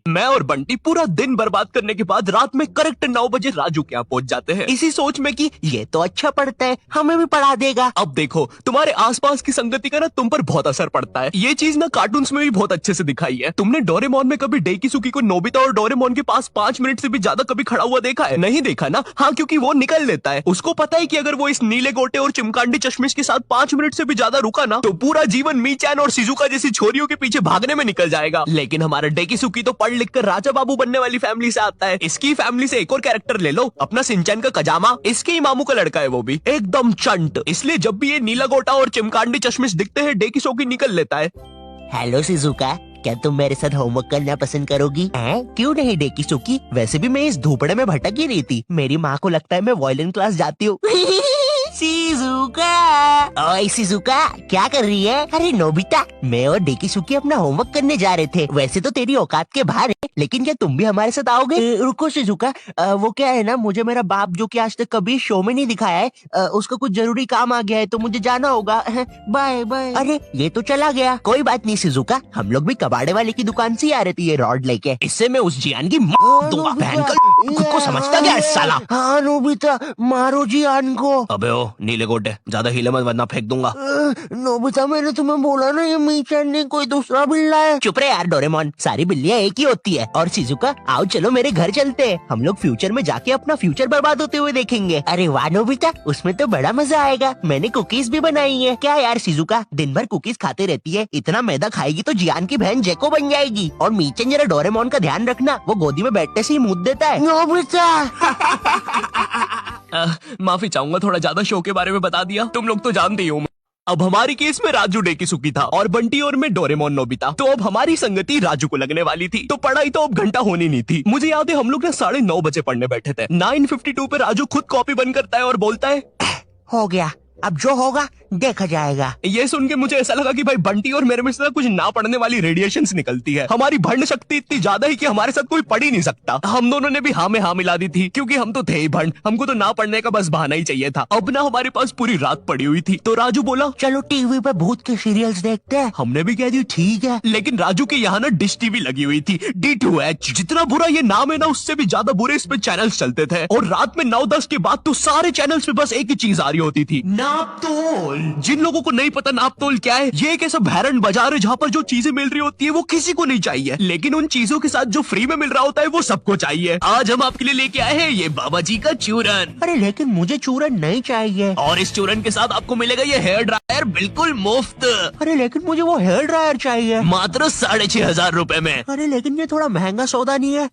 मैं और बंटी पूरा दिन बर्बाद करने के बाद रात में करेक्ट 9 बजे राजू के यहाँ पहुँच जाते हैं, इसी सोच में कि ये तो अच्छा पढ़ता है, हमें भी पढ़ा देगा। अब देखो तुम्हारे आसपास की संगति का ना तुम पर बहुत असर पड़ता है। ये चीज ना कार्टून्स में भी बहुत अच्छे से दिखाई है। तुमने डोरेमोन में कभी डेकिसुकी को नोबिता और डोरेमोन के पास 5 मिनट से भी ज्यादा कभी खड़ा हुआ देखा है? नहीं देखा ना? हाँ, क्योंकि वो निकल लेता है। उसको पता है कि अगर वो इस नीले गोटे और चिमकांडी चश्मिश के साथ 5 मिनट से भी ज्यादा रुका ना तो पूरा जीवन मीचान और शिजुका जैसी छोरियों के पीछे भागने में निकल जाएगा। लेकिन हमारा डेकिसुकी तो पढ़ लिख कर राजा बाबू बनने वाली फैमिली से आता है। इसकी फैमिली से एक और कैरेक्टर ले लो, अपना सिंचैन का कजामा, इसके ही मामू का लड़का है, वो भी एकदम चंट। इसलिए जब भी ये नीला गोटा और चिमकांडी चश्मिश दिखते हैं डेकिसुकी निकल लेता है। हेलो शिजुका, क्या तुम मेरे साथ होमवर्क करना पसंद करोगी? क्यों नहीं डेकिसुकी, वैसे भी मैं इस धूपड़े में भटक ही रही थी। मेरी माँ को लगता है मैं वायलिन क्लास जाती हूँ। शिजुका, ओए शिजुका, क्या कर रही है? अरे नोबिता, मैं और डेकिसुकी अपना होमवर्क करने जा रहे थे। वैसे तो तेरी औकात के बाहर है, लेकिन क्या तुम भी हमारे साथ आओगे? रुको शिजुका, वो क्या है ना, मुझे मेरा बाप जो कि आज तक कभी शो में नहीं दिखाया है, उसका कुछ जरूरी काम आ गया है तो मुझे जाना होगा। Bye bye. अरे ये तो चला गया। कोई बात नहीं शिजुका, हम लोग भी कबाड़े वाले की दुकान से आ रहे थे ये रॉड लेके। इससे मैं उस जियान की दूंगा। खुद को समझता क्या है साला? हाँ नोबिता, मारो जियान को। अबे ओ नीले गोटे, ज्यादा हिले मत वरना फेंक दूंगा। नोबिता, मैंने तुम्हें बोला ना ये मीचान ने कोई दूसरा बिल्ला है। चुप रहे यार डोरेमोन, सारी बिल्लियां एक ही होती है। और शिजुका, आओ चलो मेरे घर चलते हैं। हम लोग फ्यूचर में जाके अपना फ्यूचर बर्बाद होते हुए देखेंगे। अरे वाह नोबिता, उसमें तो बड़ा मजा आएगा। मैंने कुकीज भी बनाई है। क्या यार शिजुका, दिन भर कुकीज खाते रहती है, इतना मैदा खाएगी तो जियान की बहन जेको बन जाएगी। और मीचन जरा डोरेमोन का ध्यान रखना, वो गोदी में बैठने से ही मुंह देता है। नोबिता माफी चाहूंगा, थोड़ा ज्यादा शो के बारे में बता दिया। तुम लोग तो जानते ही हो। अब हमारी केस में राजू डेकिसुकी था और बंटी और मैं डोरेमोन नोबिता। तो अब हमारी संगति राजू को लगने वाली थी, तो पढ़ाई तो अब घंटा होनी नहीं थी। मुझे याद है हम लोग ना 9:30 बजे पढ़ने बैठे थे। 9:52 पे राजू खुद कॉपी बंद करता है और बोलता है, हो गया, अब जो होगा देखा जाएगा। ये सुन के मुझे ऐसा लगा कि भाई बंटी और मेरे में से कुछ ना पढ़ने वाली रेडिएशंस निकलती है। हमारी भंड शक्ति इतनी ज्यादा है कि हमारे साथ कोई पढ़ ही नहीं सकता। हम दोनों ने भी हाँ में हाँ मिला दी थी, क्योंकि हम तो थे ही भंड, हमको तो ना पढ़ने का बस बहाना ही चाहिए था। अब ना हमारे पास पूरी रात पड़ी हुई थी, तो राजू बोला चलो टीवी पे भूत के सीरियल्स देखते हैं। हमने भी कह दी ठीक है, लेकिन राजू के यहाँ ना डिश टीवी लगी हुई थी, D2H। जितना बुरा ये नाम है ना, उससे भी ज्यादा बुरे इस पे चैनल्स चलते थे। और रात में 9-10 के बाद तो सारे चैनल्स पे बस एक ही चीज आ रही होती थी, नापतोल। जिन लोगों को नहीं पता नापतोल क्या है, ये एक ऐसा भैरन बाजार है जहाँ पर जो चीजें मिल रही होती है वो किसी को नहीं चाहिए, लेकिन उन चीजों के साथ जो फ्री में मिल रहा होता है वो सबको चाहिए। आज हम आपके लिए लेके आए हैं ये बाबा जी का चूरन। अरे लेकिन मुझे चूरन नहीं चाहिए। और इस चूरन के साथ आपको मिलेगा ये हेयर ड्रायर बिल्कुल मुफ्त। अरे लेकिन मुझे वो हेयर ड्रायर चाहिए, मात्र 6,500 रुपए में। अरे लेकिन ये थोड़ा महंगा सौदा नहीं है?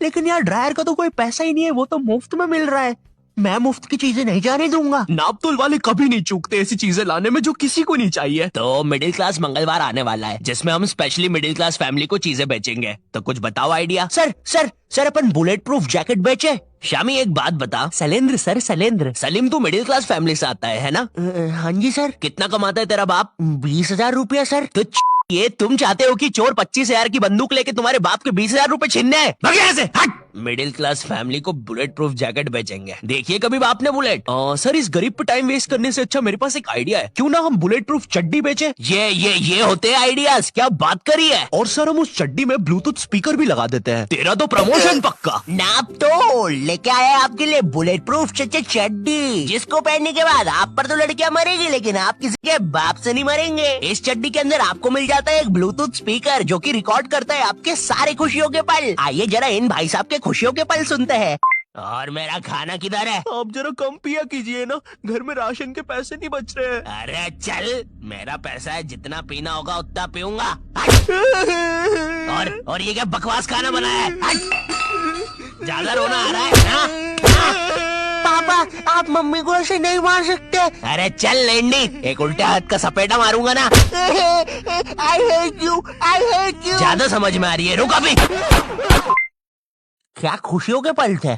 लेकिन यार ड्रायर का तो कोई पैसा ही नहीं है, वो तो मुफ्त में मिल रहा है। मैं मुफ्त की चीजें नहीं जाने दूंगा। नापतोल वाले कभी नहीं चूकते ऐसी चीजें लाने में जो किसी को नहीं चाहिए। तो मिडिल क्लास मंगलवार आने वाला है, जिसमें हम स्पेशली मिडिल क्लास फैमिली को चीजें बेचेंगे। तो कुछ बताओ आइडिया। सर अपन बुलेट प्रूफ जैकेट बेचे। शामी एक बात बता। शैलेंद्र सर, शैलेंद्र। सलीम तू मिडिल क्लास फैमिली से आता है ना? हाँ जी सर। कितना कमाता है तेरा बाप? 20,000 रुपया सर। तो ये तुम चाहते हो कि चोर 25,000 की बंदूक लेके तुम्हारे बाप के 20,000 रुपए छीनने हैं? भाग यहाँ से, हट। मिडिल क्लास फैमिली को बुलेट प्रूफ जैकेट बेचेंगे। देखिए कभी बाप ने बुलेट। सर इस गरीब पे टाइम वेस्ट करने से अच्छा मेरे पास एक आइडिया है, क्यों ना हम बुलेट प्रूफ चड्डी बेचे। ये होते हैं आइडियाज, क्या बात करी है। और सर हम उस चड्डी में ब्लूटूथ स्पीकर भी लगा देते हैं। तेरा तो प्रमोशन पक्का। नापतोल लेके आया आपके लिए बुलेट प्रूफ चड्डी, जिसको पहनने के बाद आप पर तो लड़कियां मरेगी, लेकिन आप किसी के बाप से नहीं मरेंगे। इस चड्डी के अंदर आपको मिल जाता है एक ब्लूटूथ स्पीकर जो कि रिकॉर्ड करता है आपके सारे खुशियों के पल। आइए जरा इन भाई साहब के खुशियों के पल सुनते हैं। और मेरा खाना किधर है? आप जरा कम पिया कीजिए ना, घर में राशन के पैसे नहीं बच रहे हैं। अरे चल, मेरा पैसा है, जितना पीना होगा उतना पीऊंगा। और ये क्या बकवास खाना बनाया है? ज्यादा रोना आ रहा है ना? पापा आप मम्मी को ऐसे नहीं मार सकते। अरे चल लेंडी, एक उल्टे हाथ का सपेटा मारूंगा ना। I hate you. ज्यादा समझ में आ रही है, रुक अभी। क्या खुशियों के पल थे?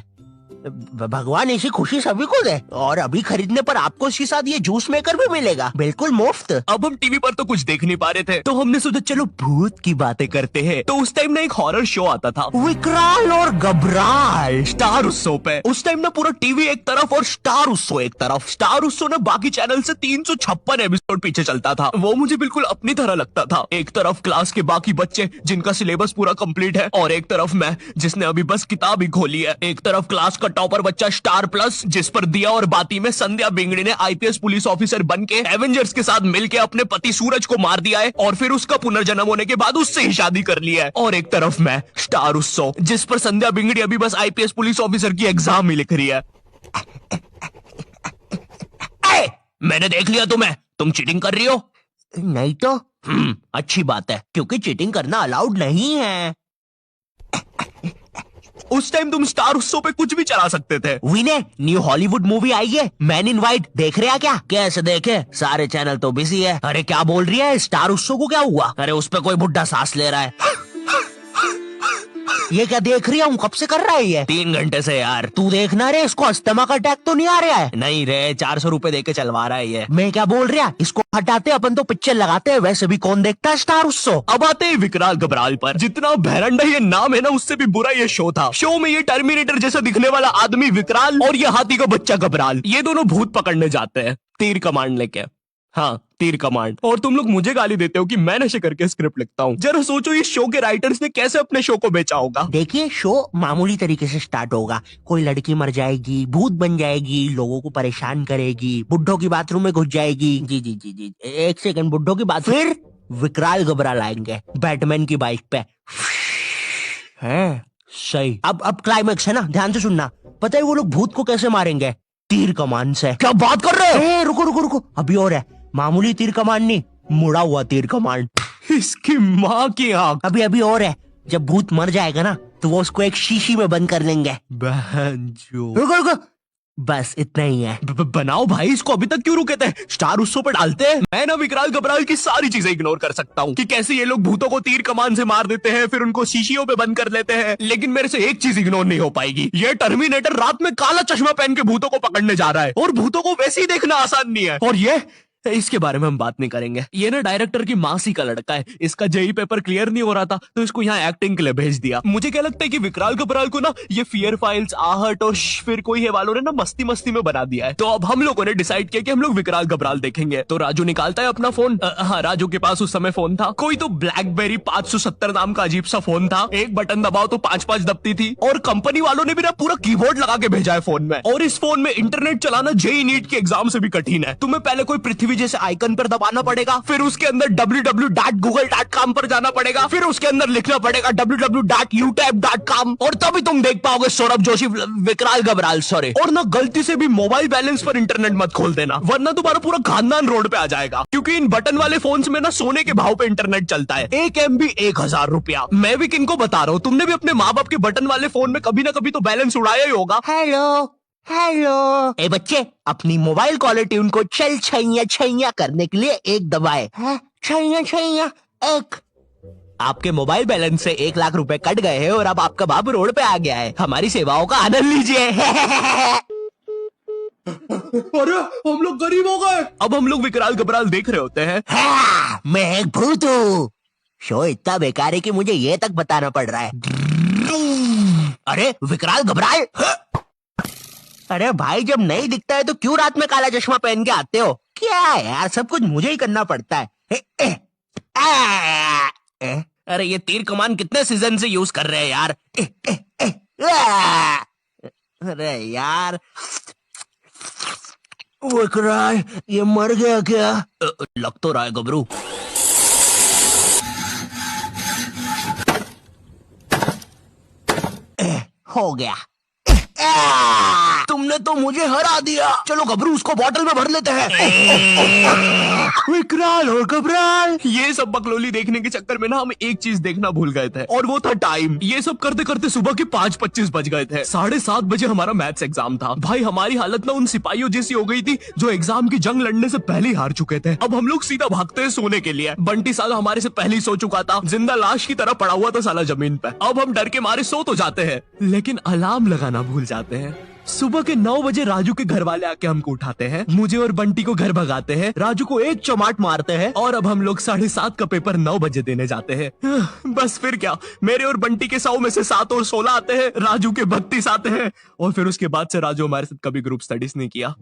भगवान ऐसी खुशी सभी को दे, और अभी खरीदने पर आपको इसके साथ ये जूस मेकर भी मिलेगा, बिल्कुल मुफ्त। अब हम टीवी पर तो कुछ देख नहीं पा रहे थे, तो हमने सोचा चलो भूत की बातें करते हैं। तो उस टाइम ना एक हॉरर शो आता था, विकराल और घबराल, स्टार उत्सव पे। उस टाइम ना पूरा टीवी एक तरफ और स्टार उत्सव एक तरफ। स्टार उत्सव ना बाकी चैनल से 356 एपिसोड पीछे चलता था। वो मुझे बिल्कुल अपनी तरह लगता था। एक तरफ क्लास के बाकी बच्चे जिनका सिलेबस पूरा कंप्लीट है, और एक तरफ मैं जिसने अभी बस किताब ही खोली है। एक तरफ क्लास का टॉपर बच्चा स्टार प्लस, जिस पर दिया और बाती में संध्या बिंगड़ी ने आईपीएस पुलिस ऑफिसर बन के एवेंजर्स के साथ मिलकर अपने पति सूरज को मार दिया है, और फिर उसका पुनर्जन्म होने के बाद उससे ही शादी कर लिया है। और एक तरफ मैं स्टार उत्सव, जिस पर संध्या बिंगड़ी अभी बस आईपीएस पुलिस ऑफिसर की एग्जाम ही लिख रही है। मैंने देख लिया तुम्हें, तुम चीटिंग कर रही हो। नहीं तो अच्छी बात है, क्योंकि चीटिंग करना अलाउड नहीं है। उस टाइम तुम स्टार उत्सव पे कुछ भी चला सकते थे। विनय, न्यू हॉलीवुड मूवी आई है मैन इन व्हाइट, देख रहे हैं क्या? कैसे देखे, सारे चैनल तो बिजी है। अरे क्या बोल रही है, स्टार उत्सव को क्या हुआ? अरे उस पे कोई बुड्ढा सांस ले रहा है। ये क्या देख रही हूँ, कब से कर रहा है ये? 3 घंटे से यार। तू देखना रे, इसको अस्थमा का अटैक तो नहीं आ रहा है? नहीं रे, 400 रुपए दे के चलवा रहा है ये। मैं क्या बोल रहा, इसको हटाते अपन तो पिक्चर लगाते हैं, वैसे भी कौन देखता है स्टार उत्सव। अब आते हैं विकराल घबराल पर। जितना भैरंडा ये नाम है ना, उससे भी बुरा ये शो था। शो में ये टर्मिनेटर जैसा दिखने वाला आदमी विकराल और ये हाथी का बच्चा घबराल, ये दोनों भूत पकड़ने जाते हैं तीर कमांड लेके। हाँ, तीर कमांड। और तुम लोग मुझे गाली देते हो कि मैं नशे करके स्क्रिप्ट लिखता हूँ। जरा सोचो इस शो के राइटर्स ने कैसे अपने शो को बेचा होगा। देखिए, शो मामूली तरीके से स्टार्ट होगा। कोई लड़की मर जाएगी, भूत बन जाएगी, लोगों को परेशान करेगी, बुड्ढों की बाथरूम में घुस जाएगी। जी जी जी जी, एक सेकंड, बुड्ढों की बात। फिर विकराल घबराल आएंगे बैटमैन की बाइक पे। है सही। अब क्लाइमेक्स है ना, ध्यान से सुनना। पता है वो लोग भूत को कैसे मारेंगे? तीर कमान से। क्या बात कर रहे हो? रुको रुको रुको, अभी और है। मामूली तीर कमान नहीं, मुड़ा हुआ तीर कमान। इसकी माँ की आंख। अभी और है। जब भूत मर जाएगा ना, तो वो उसको एक शीशी में बंद कर लेंगे। बहनचोद। रुको रुको, बस इतना ही है। बनाओ भाई, इसको अभी तक क्यों रुके थे? स्टार उत्सव पे डालते हैं। मैं ना विकराल घबराल की सारी चीजें इग्नोर कर सकता हूँ कि कैसे ये लोग भूतों को तीर कमान से मार देते हैं, फिर उनको शीशियों पे बंद कर लेते हैं। लेकिन मेरे से एक चीज इग्नोर नहीं हो पाएगी, ये टर्मिनेटर रात में काला चश्मा पहन के भूतों को पकड़ने जा रहा है, और भूतों को वैसे ही देखना आसान नहीं है। और ये इसके बारे में हम बात नहीं करेंगे। ये ना डायरेक्टर की मासी का लड़का है, इसका जेई पेपर क्लियर नहीं हो रहा था, तो इसको यहाँ एक्टिंग के लिए भेज दिया। मुझे क्या लगता है कि विकराल घबराल को ना ये फियर फाइल्स, आहट और फिर कोई है वालों ने ना मस्ती मस्ती में बना दिया है। तो अब हम लोगों ने डिसाइड किया कि हम लोग विकराल घबराल देखेंगे। तो राजू निकालता है अपना फोन। हाँ, राजू के पास उस समय फोन था, कोई तो ब्लैकबेरी 570 नाम का अजीब सा फोन था। एक बटन दबाओ तो 5-5 दबती थी, और कंपनी वालों ने भी ना पूरा कीबोर्ड लगा के भेजा है फोन में। और इस फोन में इंटरनेट चलाना जेई नीट के एग्जाम से भी कठिन है। तुम्हें पहले कोई पृथ्वी जैसे आइकन पर दबाना पड़ेगा, फिर उसके अंदर www.google.com पर जाना पड़ेगा, फिर उसके अंदर लिखना पड़ेगा www.utab.com, और तभी तुम देख पाओगे सौरभ जोशी विकराल घबराल। सॉरी, और ना गलती से भी मोबाइल बैलेंस पर इंटरनेट मत खोल देना, वरना तुम्हारा पूरा खानदान रोड पे आ जाएगा। क्योंकि इन बटन वाले फोन्स में ना सोने के भाव पे इंटरनेट चलता है। 1 MB 1000 रुपया। मैं भी किनको बता रहा हूँ, तुमने भी अपने माँ बाप के बटन वाले फोन में कभी ना कभी तो बैलेंस उड़ाया ही होगा। हेलो हेलो, ए बच्चे, अपनी मोबाइल कॉलर ट्यून को चल छैया छैया करने के लिए एक दबाए। छैया छैया एक। आपके मोबाइल बैलेंस से 1 लाख रुपए कट गए हैं, और अब आपका बाबू रोड पे आ गया है। हमारी सेवाओं का आनंद लीजिए। अरे हम लोग गरीब हो गए। अब हम लोग विकराल घबराल देख रहे होते हैं। मैं एक भूत हूँ। शो इतना बेकार है कि मुझे ये तक बताना पड़ रहा है। अरे विकराल घबराल, अरे भाई, जब नहीं दिखता है तो क्यों रात में काला चश्मा पहन के आते हो? क्या यार, सब कुछ मुझे ही करना पड़ता है। अरे ये तीर कमान कितने सीजन से यूज कर रहे हैं यार। अरे यार, विकराल ये मर गया क्या? लग तो रहा है गबरू। हो गया। तुमने तो मुझे हरा दिया। चलो गबरू, उसको बॉटल में भर लेते हैं। विकराल और घबराल। ये सब बकलोली देखने के चक्कर में ना हम एक चीज देखना भूल गए थे, और वो था टाइम। ये सब करते करते सुबह के 5:25 बज गए थे। 7:30 बजे हमारा मैथ्स एग्जाम था। भाई हमारी हालत ना उन सिपाहियों जैसी हो गई थी जो एग्जाम की जंग लड़ने से पहले ही हार चुके थे। अब हम लोग सीधा भागते हैं सोने के लिए। बंटी साला हमारे से पहले ही सो चुका था, जिंदा लाश की तरह पड़ा हुआ था साला जमीन पे। अब हम डर के मारे सो तो जाते हैं, लेकिन अलार्म लगाना भूल जाते हैं। सुबह के 9 बजे राजू के घर वाले आके हमको उठाते हैं, मुझे और बंटी को घर भगाते हैं, राजू को एक चमाट मारते हैं, और अब हम लोग 7:30 का पेपर 9 बजे देने जाते हैं। बस फिर क्या, मेरे और बंटी के 100 में से 7 और 16 आते हैं, राजू के 32 आते हैं, और फिर उसके बाद से राजू हमारे साथ कभी ग्रुप स्टडीज नहीं किया।